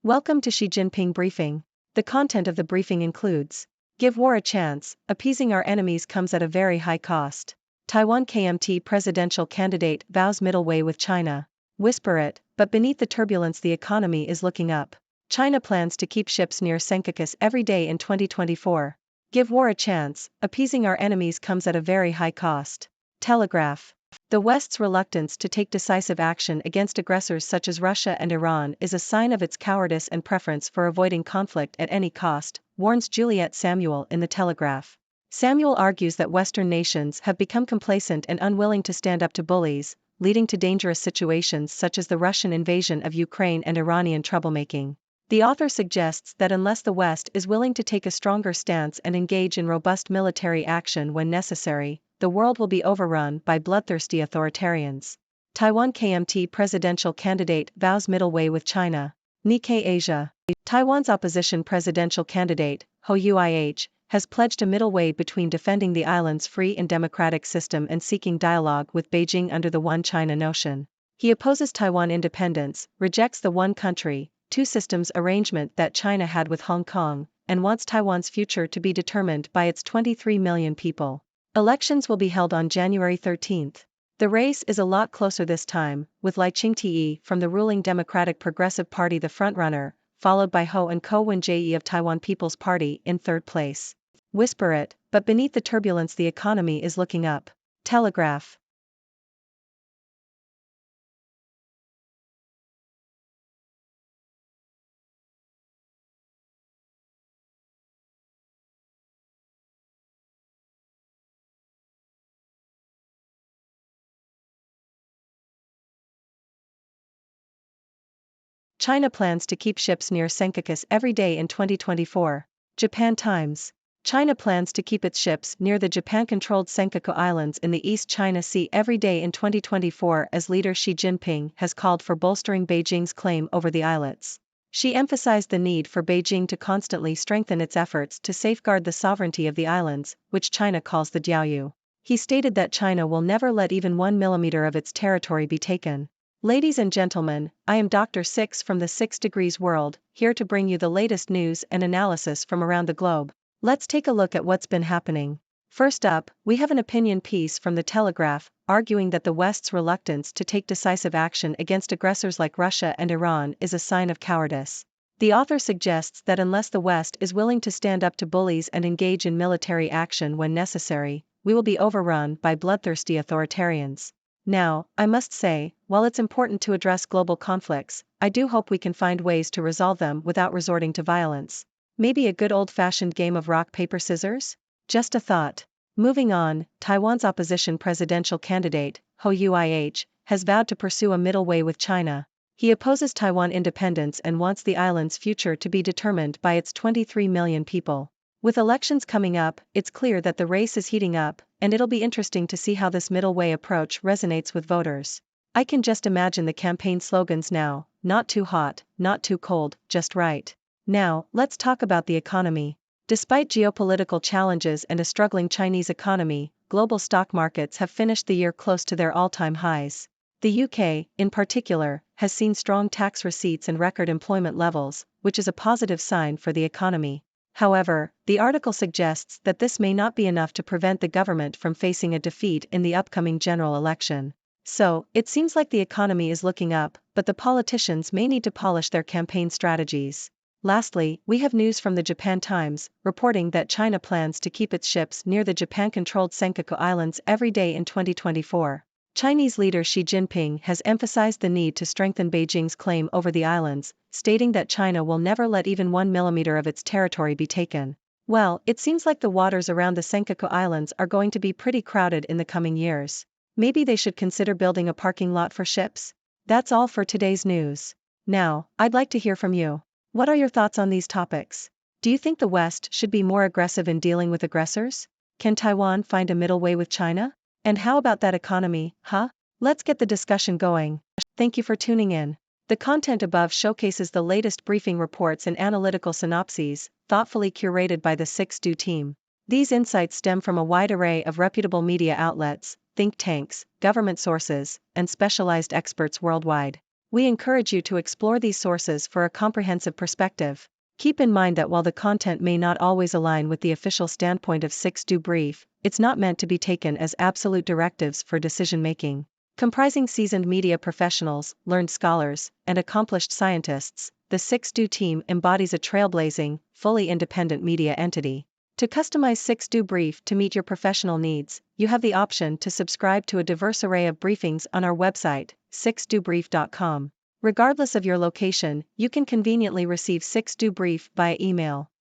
Welcome to Xi Jinping Briefing. The content of the briefing includes: give war a chance, appeasing our enemies comes at a very high cost. Taiwan KMT presidential candidate vows middle way with China. Whisper it, but beneath the turbulence the economy is looking up. China plans to keep ships near Senkakus every day in 2024. Give war a chance, appeasing our enemies comes at a very high cost. Telegraph. The West's reluctance to take decisive action against aggressors such as Russia and Iran is a sign of its cowardice and preference for avoiding conflict at any cost, warns Juliet Samuel in The Telegraph. Samuel argues that Western nations have become complacent and unwilling to stand up to bullies, leading to dangerous situations such as the Russian invasion of Ukraine and Iranian troublemaking. The author suggests that unless the West is willing to take a stronger stance and engage in robust military action when necessary, the world will be overrun by bloodthirsty authoritarians. Taiwan KMT presidential candidate vows middle way with China. Nikkei Asia. Taiwan's opposition presidential candidate, Ho Yuih, has pledged a middle way between defending the island's free and democratic system and seeking dialogue with Beijing under the One China notion. He opposes Taiwan independence, rejects the one country, two systems arrangement that China had with Hong Kong, and wants Taiwan's future to be determined by its 23 million people. Elections will be held on January 13. The race is a lot closer this time, with Lai Ching-te from the ruling Democratic Progressive Party the frontrunner, followed by Ho and Ko Wen-je of Taiwan People's Party in third place. Whisper it, but beneath the turbulence the economy is looking up. Telegraph. China plans to keep ships near Senkakus every day in 2024. Japan Times. China plans to keep its ships near the Japan-controlled Senkaku Islands in the East China Sea every day in 2024 as leader Xi Jinping has called for bolstering Beijing's claim over the islets. Xi emphasized the need for Beijing to constantly strengthen its efforts to safeguard the sovereignty of the islands, which China calls the Diaoyu. He stated that China will never let even 1 millimeter of its territory be taken. Ladies and gentlemen, I am Dr. Six from the 6 Degrees World, here to bring you the latest news and analysis from around the globe. Let's take a look at what's been happening. First up, we have an opinion piece from The Telegraph, arguing that the West's reluctance to take decisive action against aggressors like Russia and Iran is a sign of cowardice. The author suggests that unless the West is willing to stand up to bullies and engage in military action when necessary, we will be overrun by bloodthirsty authoritarians. Now, I must say, while it's important to address global conflicts, I do hope we can find ways to resolve them without resorting to violence. Maybe a good old-fashioned game of rock, paper, scissors? Just a thought. Moving on, Taiwan's opposition presidential candidate, Ho Yuih, has vowed to pursue a middle way with China. He opposes Taiwan independence and wants the island's future to be determined by its 23 million people. With elections coming up, it's clear that the race is heating up, and it'll be interesting to see how this middle way approach resonates with voters. I can just imagine the campaign slogans now: not too hot, not too cold, just right. Now, let's talk about the economy. Despite geopolitical challenges and a struggling Chinese economy, global stock markets have finished the year close to their all-time highs. The UK, in particular, has seen strong tax receipts and record employment levels, which is a positive sign for the economy. However, the article suggests that this may not be enough to prevent the government from facing a defeat in the upcoming general election. So, it seems like the economy is looking up, but the politicians may need to polish their campaign strategies. Lastly, we have news from the Japan Times, reporting that China plans to keep its ships near the Japan-controlled Senkaku Islands every day in 2024. Chinese leader Xi Jinping has emphasized the need to strengthen Beijing's claim over the islands, stating that China will never let even 1 millimeter of its territory be taken. Well, it seems like the waters around the Senkaku Islands are going to be pretty crowded in the coming years. Maybe they should consider building a parking lot for ships? That's all for today's news. Now, I'd like to hear from you. What are your thoughts on these topics? Do you think the West should be more aggressive in dealing with aggressors? Can Taiwan find a middle way with China? And how about that economy, huh? Let's get the discussion going. Thank you for tuning in. The content above showcases the latest briefing reports and analytical synopses, thoughtfully curated by the 6Do team. These insights stem from a wide array of reputable media outlets, think tanks, government sources, and specialized experts worldwide. We encourage you to explore these sources for a comprehensive perspective. Keep in mind that while the content may not always align with the official standpoint of 6Do Brief, it's not meant to be taken as absolute directives for decision-making. Comprising seasoned media professionals, learned scholars, and accomplished scientists, the 6Do team embodies a trailblazing, fully independent media entity. To customize 6Do Brief to meet your professional needs, you have the option to subscribe to a diverse array of briefings on our website, 6dobrief.com. Regardless of your location, you can conveniently receive 6Do Brief via email.